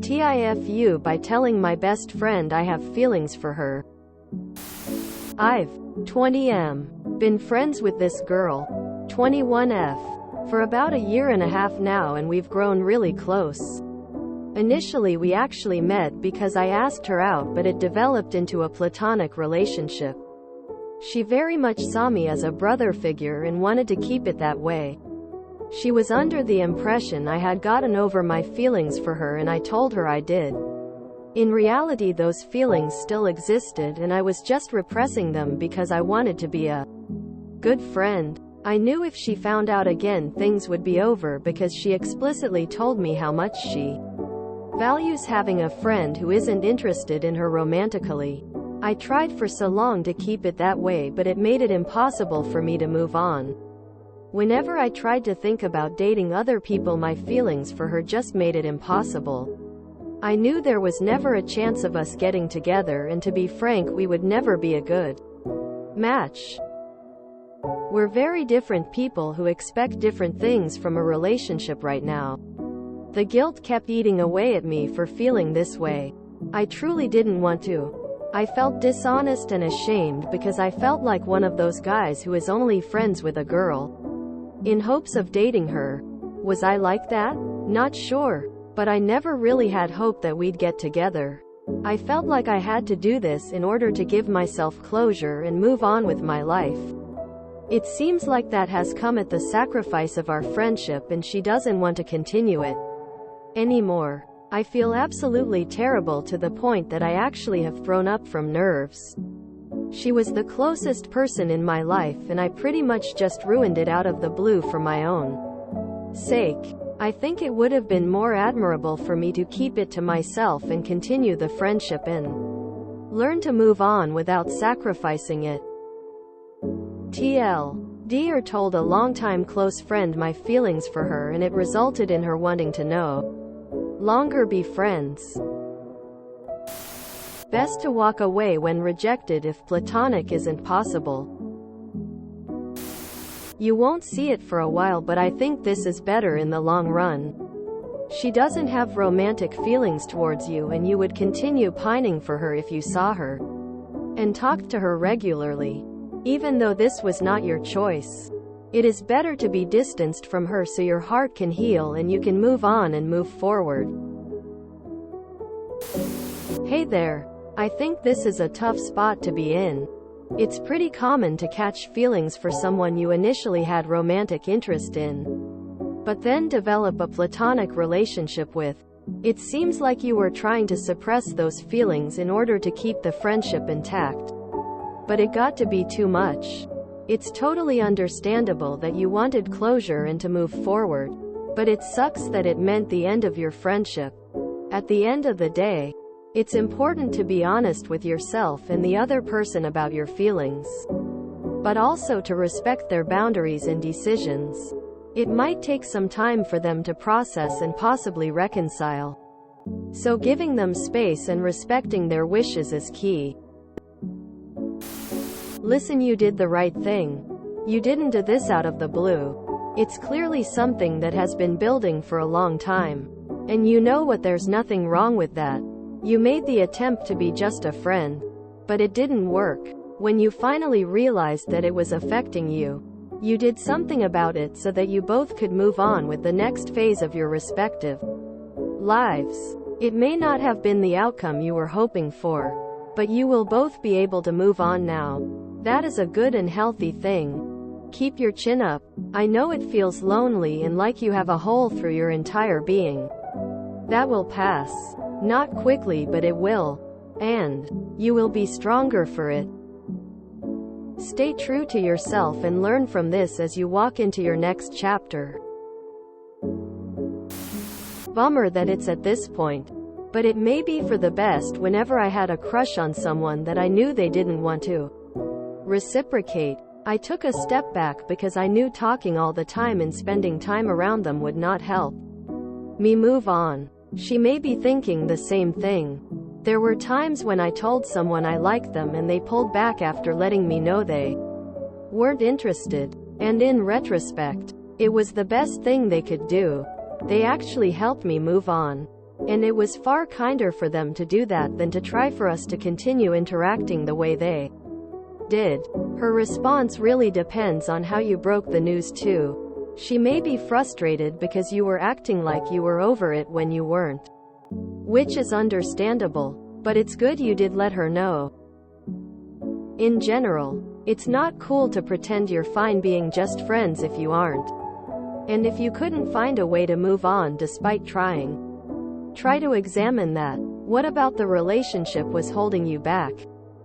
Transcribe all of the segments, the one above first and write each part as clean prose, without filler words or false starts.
TIFU by telling my best friend I have feelings for her. I've 20M been friends with this girl 21F for about a year and a half now, and we've grown really close. Initially we actually met because I asked her out, but it developed into a platonic relationship. She very much saw me as a brother figure and wanted to keep it that way. She was under the impression I had gotten over my feelings for her, and I told her I did. In reality, those feelings still existed, and I was just repressing them because I wanted to be a good friend. I knew if she found out again, things would be over, because she explicitly told me how much she values having a friend who isn't interested in her romantically. I tried for so long to keep it that way, but it made it impossible for me to move on. Whenever I tried to think about dating other people, my feelings for her just made it impossible. I knew there was never a chance of us getting together, and to be frank, we would never be a good match. We're very different people who expect different things from a relationship right now. The guilt kept eating away at me for feeling this way. I truly didn't want to. I felt dishonest and ashamed because I felt like one of those guys who is only friends with a girl in hopes of dating her. Was I like that? Not sure. But I never really had hope that we'd get together. I felt like I had to do this in order to give myself closure and move on with my life. It seems like that has come at the sacrifice of our friendship, and she doesn't want to continue it anymore. I feel absolutely terrible, to the point that I actually have thrown up from nerves. She was the closest person in my life, and I pretty much just ruined it out of the blue for my own sake. I think it would have been more admirable for me to keep it to myself and continue the friendship and learn to move on without sacrificing it. TLDR told a longtime close friend my feelings for her, and it resulted in her wanting to no longer be friends. Best to walk away when rejected if platonic isn't possible. You won't see it for a while, but I think this is better in the long run. She doesn't have romantic feelings towards you, and you would continue pining for her if you saw her and talked to her regularly. Even though this was not your choice, it is better to be distanced from her so your heart can heal and you can move on and move forward. Hey there. I think this is a tough spot to be in. It's pretty common to catch feelings for someone you initially had romantic interest in, but then develop a platonic relationship with. It seems like you were trying to suppress those feelings in order to keep the friendship intact. But it got to be too much. It's totally understandable that you wanted closure and to move forward, but it sucks that it meant the end of your friendship. At the end of the day, it's important to be honest with yourself and the other person about your feelings, but also to respect their boundaries and decisions. It might take some time for them to process and possibly reconcile. So giving them space and respecting their wishes is key. Listen, you did the right thing. You didn't do this out of the blue. It's clearly something that has been building for a long time. And you know what, there's nothing wrong with that. You made the attempt to be just a friend, but it didn't work. When you finally realized that it was affecting you, you did something about it so that you both could move on with the next phase of your respective lives. It may not have been the outcome you were hoping for, but you will both be able to move on now. That is a good and healthy thing. Keep your chin up. I know it feels lonely and like you have a hole through your entire being. That will pass. Not quickly, but it will. And you will be stronger for it. Stay true to yourself and learn from this as you walk into your next chapter. Bummer that it's at this point, but it may be for the best. Whenever I had a crush on someone that I knew they didn't want to reciprocate, I took a step back because I knew talking all the time and spending time around them would not help me move on. She may be thinking the same thing. There were times when I told someone I liked them and they pulled back after letting me know they weren't interested. And in retrospect, it was the best thing they could do. They actually helped me move on. And it was far kinder for them to do that than to try for us to continue interacting the way they did. Her response really depends on how you broke the news too. She may be frustrated because you were acting like you were over it when you weren't. Which is understandable, but it's good you did let her know. In general, it's not cool to pretend you're fine being just friends if you aren't. And if you couldn't find a way to move on despite trying, try to examine that. What about the relationship was holding you back?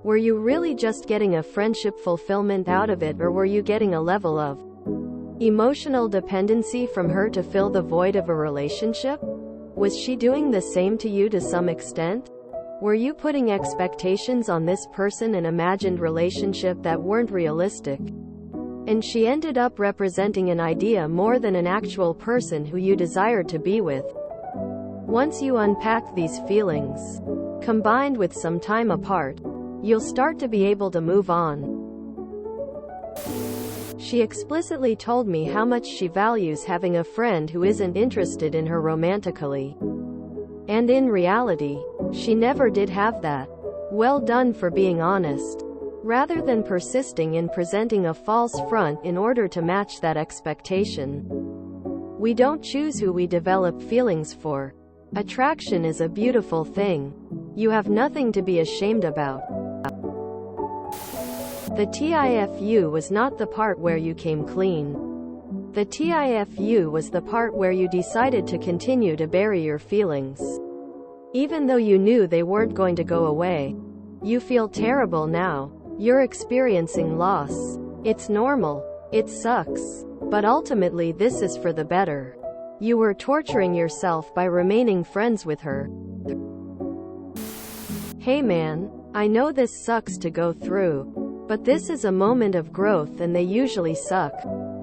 Were you really just getting a friendship fulfillment out of it, or were you getting a level of emotional dependency from her to fill the void of a relationship? Was she doing the same to you to some extent? Were you putting expectations on this person, an imagined relationship that weren't realistic? And she ended up representing an idea more than an actual person who you desired to be with. Once you unpack these feelings, combined with some time apart, you'll start to be able to move on. She explicitly told me how much she values having a friend who isn't interested in her romantically. And in reality, she never did have that. Well done for being honest. Rather than persisting in presenting a false front in order to match that expectation. We don't choose who we develop feelings for. Attraction is a beautiful thing. You have nothing to be ashamed about. The TIFU was not the part where you came clean. The TIFU was the part where you decided to continue to bury your feelings. Even though you knew they weren't going to go away. You feel terrible now. You're experiencing loss. It's normal. It sucks. But ultimately this is for the better. You were torturing yourself by remaining friends with her. Hey man, I know this sucks to go through. But this is a moment of growth and they usually suck.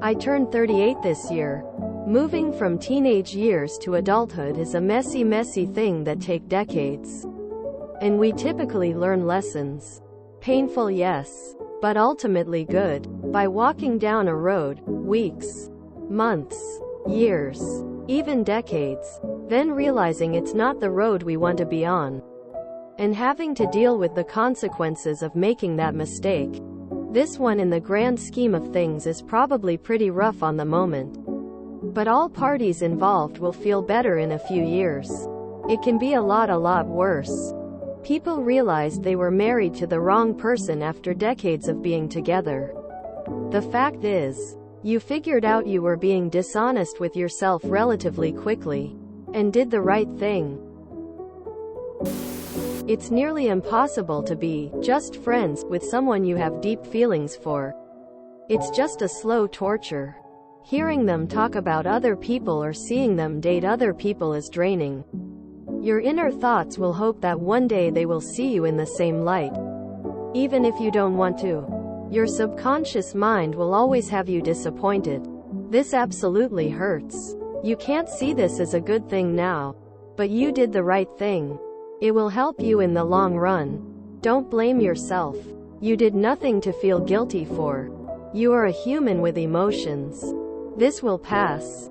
I turned 38 this year. Moving from teenage years to adulthood is a messy thing that take decades. And we typically learn lessons. Painful, yes, but ultimately good. By walking down a road, weeks, months, years, even decades, then realizing it's not the road we want to be on. And having to deal with the consequences of making that mistake. This one in the grand scheme of things is probably pretty rough on the moment. But all parties involved will feel better in a few years. It can be a lot worse. People realized they were married to the wrong person after decades of being together. The fact is, you figured out you were being dishonest with yourself relatively quickly. And did the right thing. It's nearly impossible to be just friends with someone you have deep feelings for. It's just a slow torture. Hearing them talk about other people or seeing them date other people is draining. Your inner thoughts will hope that one day they will see you in the same light. Even if you don't want to. Your subconscious mind will always have you disappointed. This absolutely hurts. You can't see this as a good thing now. But you did the right thing. It will help you in the long run. Don't blame yourself. You did nothing to feel guilty for. You are a human with emotions. This will pass.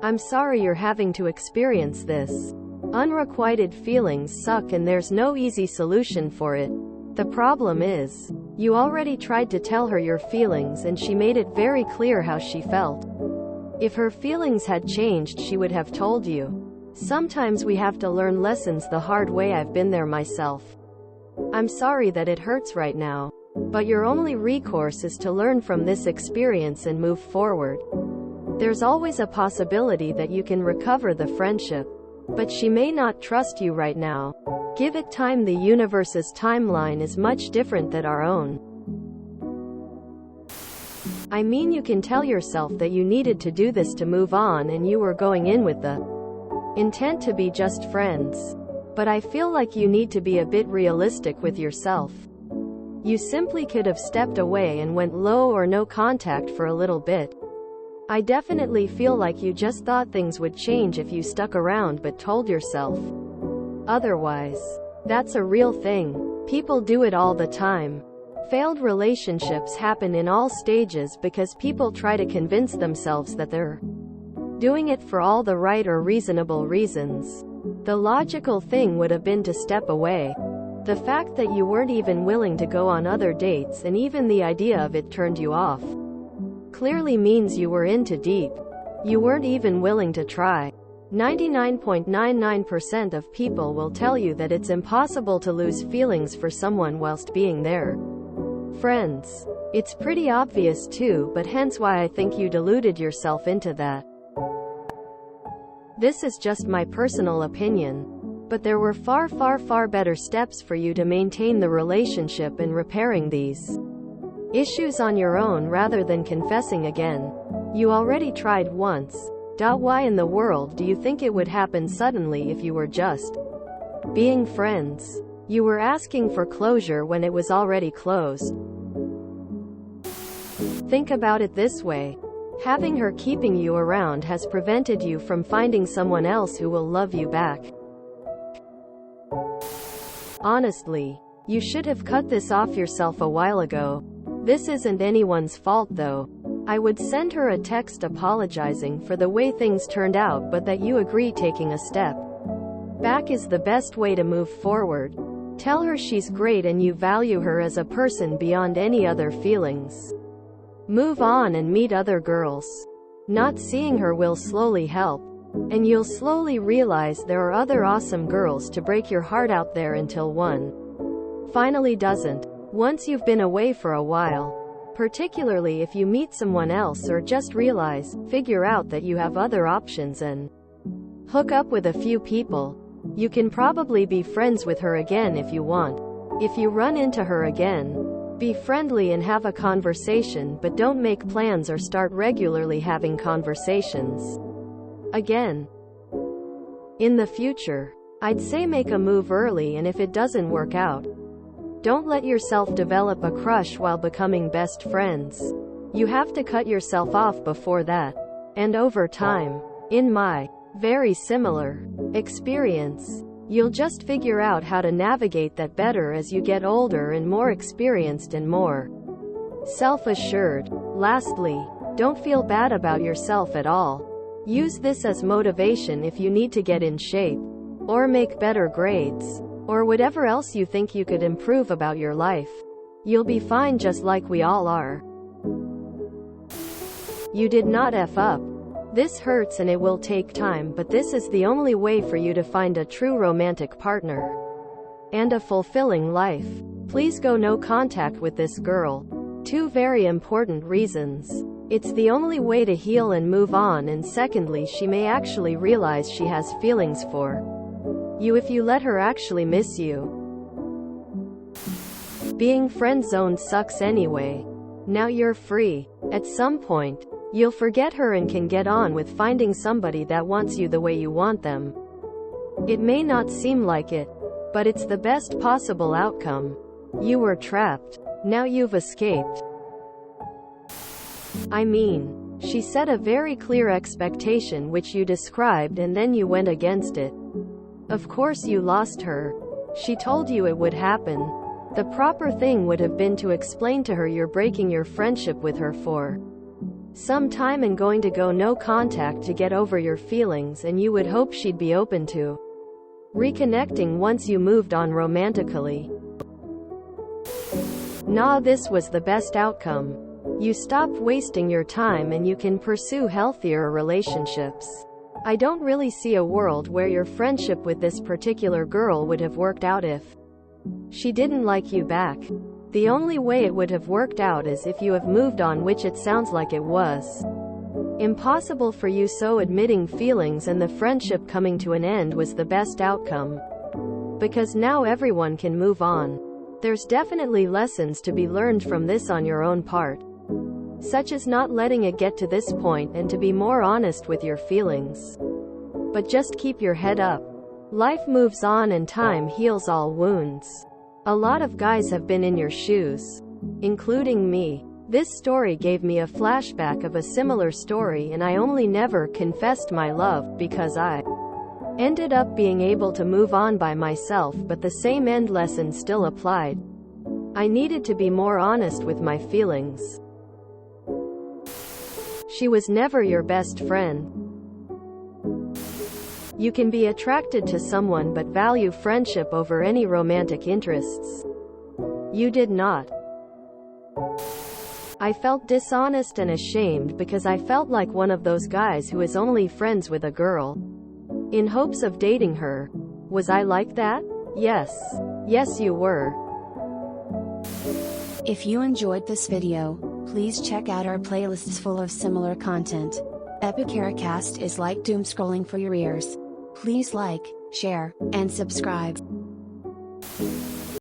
I'm sorry you're having to experience this. Unrequited feelings suck and there's no easy solution for it. The problem is, you already tried to tell her your feelings and she made it very clear how she felt. If her feelings had changed, she would have told you. Sometimes we have to learn lessons the hard way. I've been there myself. I'm sorry that it hurts right now. But your only recourse is to learn from this experience and move forward. There's always a possibility that you can recover the friendship. But she may not trust you right now. Give it time. The universe's timeline is much different than our own. I mean, you can tell yourself that you needed to do this to move on and you were going in with the intent to be just friends. But I feel like you need to be a bit realistic with yourself. You simply could have stepped away and went low or no contact for a little bit. I definitely feel like you just thought things would change if you stuck around but told yourself otherwise. That's a real thing. People do it all the time. Failed relationships happen in all stages because people try to convince themselves that they're doing it for all the right or reasonable reasons. The logical thing would have been to step away. The fact that you weren't even willing to go on other dates and even the idea of it turned you off clearly means you were in too deep. You weren't even willing to try. 99.99% of people will tell you that it's impossible to lose feelings for someone whilst being their friends. It's pretty obvious too, but hence why I think you deluded yourself into that. This is just my personal opinion. But there were far better steps for you to maintain the relationship and repairing these issues on your own rather than confessing again. You already tried once. Why in the world do you think it would happen suddenly if you were just being friends? You were asking for closure when it was already closed. Think about it this way. Having her keeping you around has prevented you from finding someone else who will love you back. Honestly, you should have cut this off yourself a while ago. This isn't anyone's fault though. I would send her a text apologizing for the way things turned out, but that you agree taking a step back is the best way to move forward. Tell her she's great and you value her as a person beyond any other feelings. Move on and meet other girls. Not seeing her will slowly help. And you'll slowly realize there are other awesome girls to break your heart out there until one finally doesn't. Once you've been away for a while, particularly if you meet someone else or just figure out that you have other options and hook up with a few people, you can probably be friends with her again if you want. If you run into her again, be friendly and have a conversation, but don't make plans or start regularly having conversations again. In the future, I'd say make a move early, and if it doesn't work out, don't let yourself develop a crush while becoming best friends. You have to cut yourself off before that. And over time, in my very similar experience, you'll just figure out how to navigate that better as you get older and more experienced and more self-assured. Lastly, don't feel bad about yourself at all. Use this as motivation if you need to get in shape, or make better grades, or whatever else you think you could improve about your life. You'll be fine just like we all are. You did not F up. This hurts and it will take time, but this is the only way for you to find a true romantic partner and a fulfilling life. Please go no contact with this girl. 2 very important reasons. It's the only way to heal and move on, and secondly, she may actually realize she has feelings for you if you let her actually miss you. Being friend-zoned sucks anyway. Now you're free. At some point, you'll forget her and can get on with finding somebody that wants you the way you want them. It may not seem like it, but it's the best possible outcome. You were trapped. Now you've escaped. I mean, she set a very clear expectation which you described, and then you went against it. Of course you lost her. She told you it would happen. The proper thing would have been to explain to her you're breaking your friendship with her for some time and going to go no contact to get over your feelings, and you would hope she'd be open to reconnecting once you moved on romantically. Nah, this was the best outcome. You stopped wasting your time and you can pursue healthier relationships. I don't really see a world where your friendship with this particular girl would have worked out if she didn't like you back. The only way it would have worked out is if you have moved on, which it sounds like it was impossible for you, so admitting feelings and the friendship coming to an end was the best outcome. Because now everyone can move on. There's definitely lessons to be learned from this on your own part, such as not letting it get to this point and to be more honest with your feelings. But just keep your head up. Life moves on and time heals all wounds. A lot of guys have been in your shoes, including me. This story gave me a flashback of a similar story, and I only never confessed my love because I ended up being able to move on by myself, but the same end lesson still applied. I needed to be more honest with my feelings. She was never your best friend. You can be attracted to someone but value friendship over any romantic interests. You did not. I felt dishonest and ashamed because I felt like one of those guys who is only friends with a girl in hopes of dating her. Was I like that? Yes. Yes, you were. If you enjoyed this video, please check out our playlists full of similar content. Epicaricast is like doom scrolling for your ears. Please like, share, and subscribe.